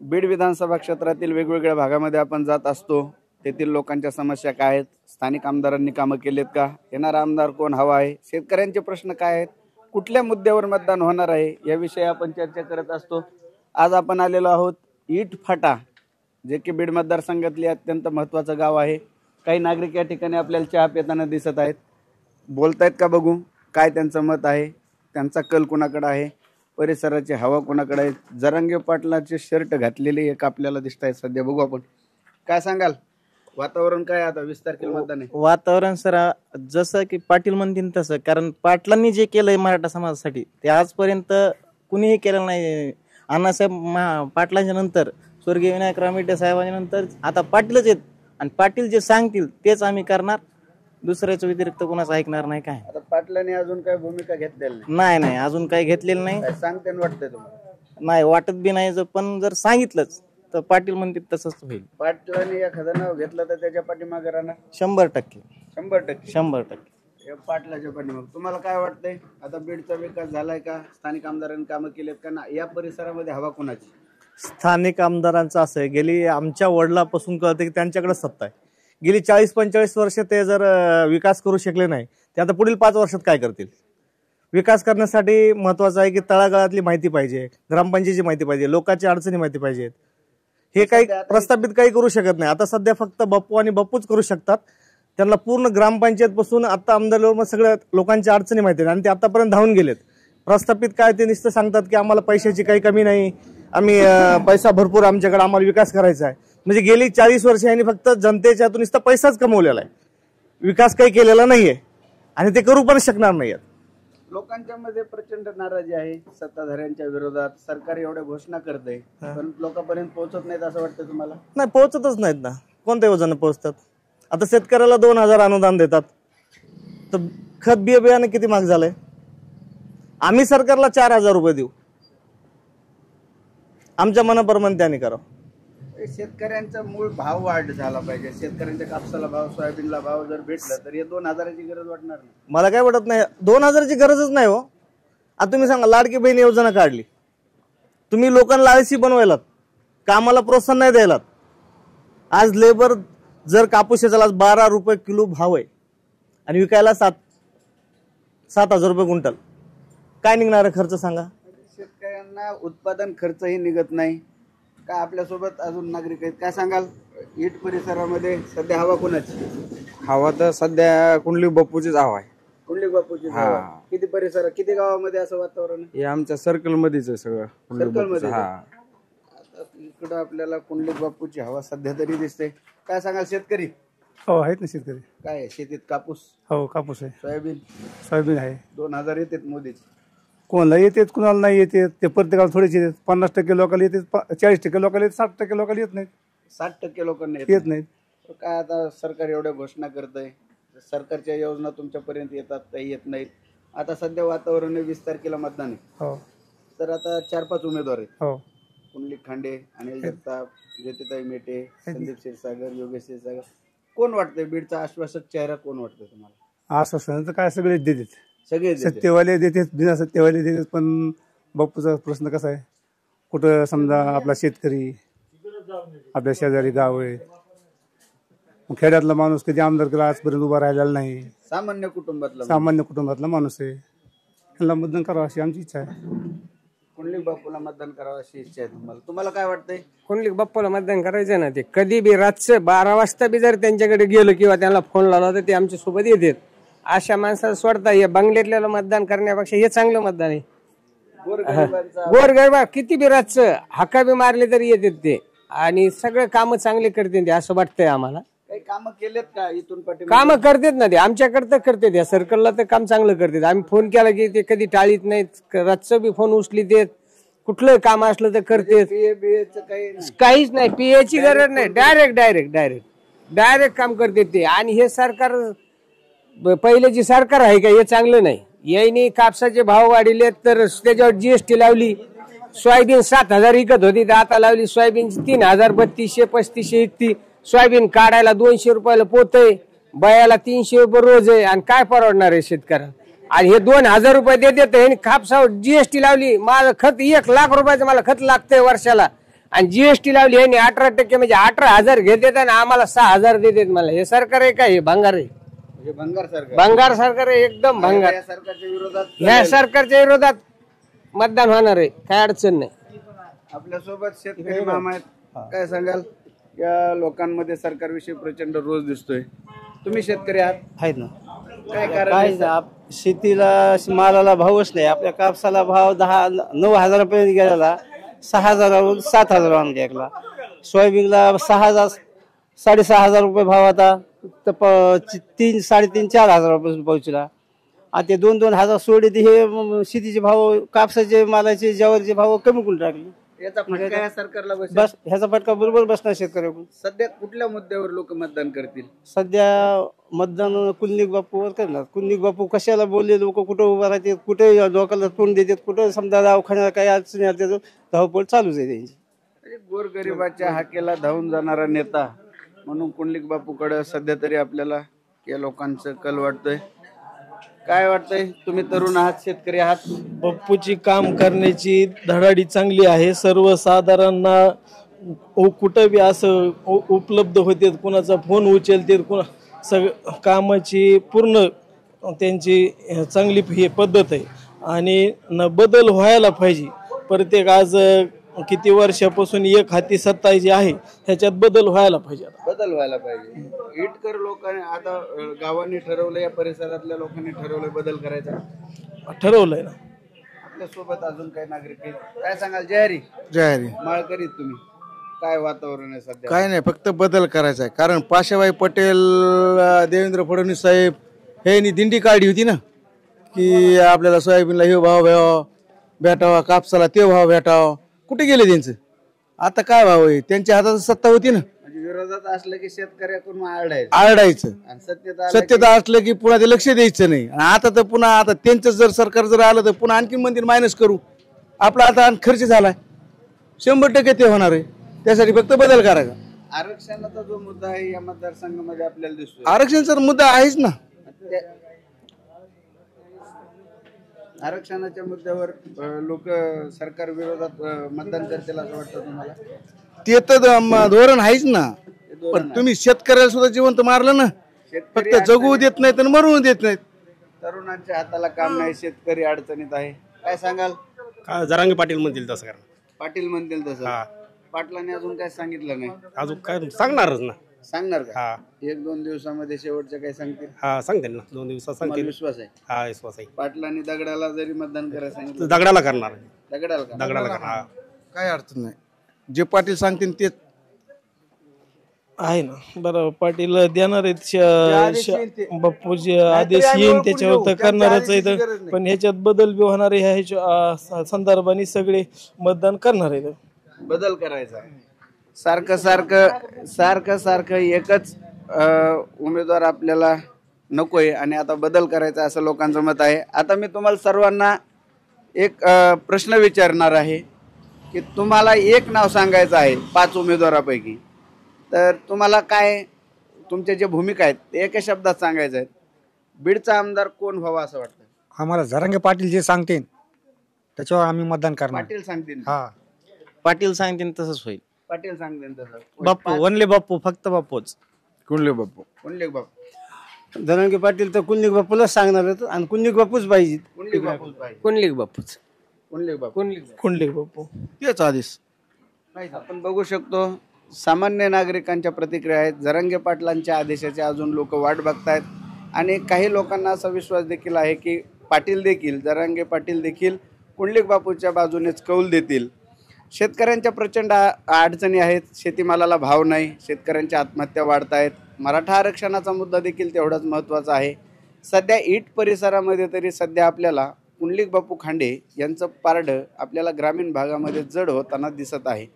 बीड विधानसभा क्षेत्रातील वेगवेगळ्या भागामध्ये आपण जात असतो. तेथील लोकांच्या समस्या काय आहेत, स्थानिक आमदारांनी कामं केलेत का, येणारा आमदार कोण हवा आहे, शेतकऱ्यांचे प्रश्न काय आहेत, कुठल्या मुद्द्यावर मतदान होणार आहे याविषयी आपण चर्चा करत असतो. आज आपण आलेलो आहोत इटफाटा, जे की बीड मतदारसंघातले अत्यंत महत्त्वाचं गाव आहे. काही नागरिक या ठिकाणी आपल्याला चहा पिताना दिसत आहेत. बोलतायत का बघू, काय त्यांचं मत आहे, त्यांचा कल कुणाकडे आहे, परिसराची हवा कुणाकडे आहे. जरांगे पाटलाचे शर्ट घातलेले एक आपल्याला दिसत आहे सध्या. बघू आपण, काय सांगाल, वातावरण काय आता 20 तारखेला मतदान आहे? वातावरण सर जसं की पाटील म्हणतील तसं, कारण पाटलांनी जे केलंय मराठा समाजासाठी ते आजपर्यंत कुणीही केलं नाही. अण्णासाहेब पाटलांच्या नंतर, स्वर्गीय विनायकराव मेटे साहेबांच्या नंतर आता पाटीलच आहेत आणि पाटील जे सांगतील तेच आम्ही करणार. दुसऱ्याच्या व्यतिरिक्त कोणाचं ऐकणार नाही. काय आता पाटलांनी अजून काय भूमिका घेतलेली नाही, अजून काही घेतलेलं नाही. सांगते वाटतंय तुम्हाला? नाही वाटत बी नाही, पण जर सांगितलंच तर पाटील म्हणतील तसंच होईल. पाटलांनी एखादं नाव घेतलं तर त्याच्या पाठीमागे राहणार 100%. 100% पाटलाच्या पाठीमागे. तुम्हाला काय वाटतंय, आता बीडचा विकास झालाय का, स्थानिक आमदारांनी कामं केलेत का ना, या परिसरामध्ये हवा कोणाची? स्थानिक आमदारांचं असं आहे, गेली आमच्या वडिलापासून कळतं की त्यांच्याकडे सत्ता आहे. गेली 40-45 वर्ष ते जर विकास करू शकले नाही, ते आता पुढील 5 वर्षात काय करतील? विकास करण्यासाठी महत्वाचं आहे की तळागाळातली माहिती पाहिजे, ग्रामपंचायतीची माहिती पाहिजे, लोकांच्या अडचणी माहिती पाहिजेत. हे काही प्रस्थापित काही करू शकत नाही. आता सध्या फक्त बाप्पू आणि बाप्पूच करू शकतात. त्यांना पूर्ण ग्रामपंचायत पासून आता आमदार सगळ्या लोकांच्या अडचणी माहिती आहेत आणि ते आतापर्यंत धावून गेलेत. प्रस्थापित काय ते नुसतं सांगतात की आम्हाला पैशाची काही कमी नाही, आम्ही पैसा भरपूर आमच्याकडे, आम्हाला विकास करायचा आहे. म्हणजे गेली 40 वर्ष यांनी फक्त जनतेच्या हातून नुसता पैसाच कमवलेला आहे, विकास काही केलेला नाहीये आणि ते करू पण शकणार नाहीयेत. लोकांच्या मध्ये प्रचंड नाराजी आहे सत्ताधाऱ्यांच्या विरोधात. सरकार एवढ्या घोषणा करते पण लोकांपर्यंत पोहोचत नाहीत असं वाटतं तुम्हाला? नाही, पोहोचतच नाहीत ना. कोणत्या योजना पोहोचतात? आता शेतकऱ्याला 2000 अनुदान देतात, तर खत बियाणं किती महाग झालंय? आम्ही सरकारला 4000 रुपये देऊ, आमच्या मनाप्रमाणे त्याने करावं. शेतकऱ्यांचा मूळ भाव वाढ झाला पाहिजे. शेतकऱ्यांच्या कापसाला भाव, सोयाबीनला भाव जर भेटला तर हे 2000ची गरज वाटणार नाही. मला काय वाटत नाही, 2000ची गरजच नाही हो. आता तुम्ही सांगा, लाडकी बहीण योजना काढली, तुम्ही लोकांना आळशी बनवायलात, कामाला प्रोत्साहन नाही द्यायलात. आज लेबर जर कापूस शेताला 12 रुपये किलो भाव आहे आणि विकायला 7,000 रुपये क्विंटल, काय निघणार आहे खर्च सांगा? शेतकऱ्यांना उत्पादन खर्चही निघत नाही का? आपल्यासोबत अजून नागरिक आहेत, काय सांगाल, इट परिसरामध्ये सध्या हवा कोणाची? हवा तर सध्या कुंडली बाप्पूचीच हवा आहे. कुंडली बापूची हवा. किती परिसर, किती गावामध्ये असं वातावरण आहे? हे आमच्या सर्कल मध्येच आहे सगळं. सर्कलमध्ये इकडं आपल्याला कुंडली बापूची हवा सध्या तरी दिसते. काय सांगाल, शेतकरी? हो, आहेत ना शेतकरी. काय आहे शेतीत? कापूस? हो, कापूस आहे. सोयाबीन आहे. 2000 येतात मोदीचे. कोणाला येतात, कुणाला नाही येते. ते प्रत्येकाला थोडेच येतात. 50% लोकांना येतात, 40% लोकांना येतात, 60% लोकांना येत नाहीत. 60% लोकांना येत नाहीत. काय आता सरकार एवढ्या घोषणा करतंय, सरकारच्या योजना तुमच्यापर्यंत येतात काही येत नाहीत. आता सध्या वातावरण 20 तारखेला मतदान आहे. हो. तर आता 4-5 उमेदवार आहेत. हो. कुंडलिक खांडे, अनिल जगताप, ज्योतिताई मेटे, संदीप क्षीरसागर, योगेश क्षीरसागर. कोण वाटतंय बीडचा आश्वासक चेहरा, कोण वाटतंय तुम्हाला? आश्वासन तर काय सगळेच देतात, सगळे सत्यवाले देतात, बिना सत्यवाले देतात. पण बाप्पूचा प्रश्न कसा आहे, कुठं समजा आपला शेतकरी, आपल्या शेजारी गाव आहे, खेड्यातला माणूस कधी आमदार केला आजपर्यंत उभा राहिलेला नाही. सामान्य कुटुंबातला माणूस आहे. ह्याला मतदान करावं अशी आमची इच्छा आहे. कुंडलिक बाप्पूला मतदान करावं अशी इच्छा आहे तुम्हाला? तुम्हाला काय वाटतंय? कुंडलिक बाप्पूला मतदान करायचं ना. ते कधी बी रातचं 12 वाजता बी जर त्यांच्याकडे गेलो किंवा त्यांना फोन लावला तर ते आमच्या सोबत येतात. अशा माणसाला सोडता हे बंगल्यातल्याला मतदान करण्यापेक्षा हे चांगलं मतदान आहे. गोरगरिबा किती बी रातचं हाका बी मारले तरी येतात ते, आणि सगळे काम चांगले करते ते, असं वाटतंय आम्हाला. काही कामं केलेत का इथून पाठी? कामं करतात ना ते, आमच्याकडे तर करतात. या सर्कलला तर काम चांगलं करतात. आम्ही फोन केला की ते कधी टाळीत नाहीत. रातचं बी फोन उचली देत, कुठलं काम असलं तर करते. काहीच नाही, पीएची गरज नाही. डायरेक्ट काम करते ते. आणि हे सरकार, पहिले जे सरकार आहे का हे चांगलं नाही. याने कापसाचे भाव वाढले तर त्याच्यावर जीएसटी लावली. सोयाबीन 7000 विकत होती तर आता लावली सोयाबीन 3000, 3200-3500 इकती. सोयाबीन काढायला 200 रुपयाला पोतय, बयाला 300 रुपये रोज आहे. आणि काय परवडणार आहे शेतकऱ्याला? आणि हे 2000 रुपये देते, कापसावर जीएसटी लावली. माझं खत 1 लाख रुपयाचं मला खत लागतंय वर्षाला, आणि जीएसटी लावली ह्यांनी 18% म्हणजे 18,000 घेतात आणि आम्हाला 6,000 देतात. मला हे सरकार आहे का? हे भंगार आहे, म्हणजे भंगार सरकार. भंगार सरकार आहे, एकदम भंगार. या सरकारच्या विरोधात ह्या सरकारच्या विरोधात मतदान होणार आहे, काय अडचण नाही. आपल्यासोबत शेतकरी मामा आहेत, काय सांगाल? या लोकांमध्ये सरकारविषयी प्रचंड रोष दिसतोय. तुम्ही शेतकरी आहात ना. काय कारण? शेतीला मालाला भावच नाही. आपल्या कापसाला भाव 9,000 पर्यंत गेलेला, 6,000 7,000 आणला एकला. सोयाबीनला 6,000 6,500 रुपये भाव आता, तर 3 3,500 4,000 रुपये पोहोचला. आता ते 2-2 हजार सोडले, हे शेतीचे भाव, कापसाचे मालाचे ज्वारीचे भाव कमी करून टाकले. याचा फटका या सरकारला बसेल? बस ह्याचा फटका बरोबर बसणार शेतकऱ्याकडून. सध्या कुठल्या मुद्द्यावर लोक मतदान करतील? सध्या मतदान कुलनिक बापूवर करणार. कुलनिक बापू कशाला बोलले, लोक कुठं उभं राहतात, कुठे लोकांना तोंड देतात, कुठं समजा दवाखान्याला काही अडचणी आल्या त्याचं धावपळ चालूच आहे त्यांची. गोरगरिबाच्या हाकेला धावून जाणारा नेता म्हणून कुंडलिक बापूकडे सध्या तरी आपल्याला या लोकांचं कल वाटतोय. काय वाटतंय? तुम्ही तरुण आहात, शेतकरी आहात. बाप्पूची काम करण्याची धडाडी चांगली आहे. सर्वसाधारणना कुठं बी असं उपलब्ध होते, कुणाचा फोन उचलते, कामाची पूर्ण त्यांची चांगली ही पद्धत आहे आणि बदल व्हायला पाहिजे. प्रत्येक आज किती वर्षापासून एक हाती सत्ता जी आहे ह्याच्यात बदल व्हायला पाहिजे. बदल व्हायला पाहिजे. इटकर लोकांनी आता गावांनी ठरवलं, या परिसरातल्या लोकांनी ठरवलं बदल करायचा, ठरवलंय ना. आपल्यासोबत अजून काही नागरिक आहेत, काय सांगाल? जयहरी माळकरी तुम्ही, काय वातावरण आहे सध्या? काय नाही, फक्त बदल करायचा आहे. कारण पाशाबाई पटेल, देवेंद्र फडणवीस साहेब हे दिंडी काढली होती ना, की आपल्याला सोयाबीनला हे भाव भेटावा, कापसाला ते भाव भेटावा. कुठे गेले त्यांचं? आता काय भाव आहे? त्यांच्या हातात सत्ता होती ना. म्हणजे विरोधात असलं की शेतकऱ्याकडून आरडायचं, सत्यता असलं की पुन्हा ते लक्ष द्यायचं नाही. आता तर पुन्हा आता त्यांचं जर सरकार जर आलं तर पुन्हा आणखी मंदिर मायनस करू. आपला आता खर्च झालाय, 100% ते होणार आहे. त्यासाठी फक्त बदल करायचा. आरक्षणाचा जो मुद्दा आहे या मतदारसंघामध्ये आपल्याला दिसतो, आरक्षणाचा मुद्दा आहेच ना. आरक्षणाच्या मुद्द्यावर लोक सरकार विरोधात मतदान करतील असं वाटतं तुम्हाला? ते तर धोरण आहेच ना. पण तुम्ही शेतकऱ्याला सुद्धा जिवंत मारलं ना. फक्त जगू देत नाहीत आणि मरू देत नाहीत. तरुणांच्या हाताला काम नाही, शेतकरी अडचणीत आहे. काय सांगाल? जरांगे पाटील म्हणतील तसं करा. पाटील म्हणतील तसं. पाटलांनी अजून काय सांगितलं नाही? अजून काय सांगणारच ना. सांगणार का? 1-2 दिवसामध्ये शेवटच्या काय सांगतील? सांगतील ना, 2 दिवसात सांगतील. विश्वास आहे? हा, विश्वास आहे. पाटलांनी दगडाला जरी मतदान करायला सांगितलं, दगडाला करणार. दगडाला करणार. काय अडचण नाही, जे पाटील सांगतील तेच आहे ना. बरं, पाटील देणार आहेत, बाप्पूचे आदेश येईन त्याच्यावर तर करणारच आहेत. पण ह्याच्यात बदल बी होणार आहे, ह्याच्या संदर्भाने सगळे मतदान करणार आहेत. बदल करायचा आहे. सारखं एकच उमेदवार आपल्याला नकोय आणि आता बदल करायचा असं लोकांचं मत आहे. आता मी तुम्हाला सर्वांना एक प्रश्न विचारणार आहे की तुम्हाला एक नाव सांगायचं आहे 5 उमेदवारापैकी, तर तुम्हाला काय, तुमच्या जे भूमिका आहेत ते एका शब्दात सांगायचं आहे. बीडचा आमदार कोण व्हावा असं वाटतं? आम्हाला जरांगे पाटील जे सांगतील त्याच्यावर आम्ही मतदान करणार. पाटील सांगतील? हा, पाटील सांगतील तसंच होईल. पाटील सांगतील तसं. बाप्पू, वनले बाप्पू, फक्त बाप्पूच. कुंडलिक बाप्पू. कुंडलिक बाप्पू. जरांगे पाटील तर कुलनिक बापूलाच सांगणार आहेत आणि कुलनिक बापूच पाहिजे. कुंडलिक बापूच पाहिजे. कुंडलिक बापूच. कुंडलिक बापू. कुंडलिक बापू तेच आदेश. आपण बघू शकतो सामान्य नागरिकांच्या प्रतिक्रिया आहेत. जरांगे पाटलांच्या आदेशाची अजून लोक वाट बघतायत आणि काही लोकांना असा विश्वास देखील आहे की पाटील देखील, जरांगे पाटील देखील कुंडलिक बापूच्या बाजूनेच कौल देतील. शेतकऱ्यांच्या प्रचंड अडचणी आहेत. शेतीमालाला भाव नाही, शेतकऱ्यांच्या आत्महत्या वाढत आहेत. मराठा आरक्षणाचा मुद्दा देखील तेवढाच महत्त्वाचा आहे. सध्या ईट परिसरामध्ये तरी सध्या आपल्याला कुंडलिक बापू खांडे यांचं पारडं आपल्याला ग्रामीण भागामध्ये जड होताना दिसत आहे.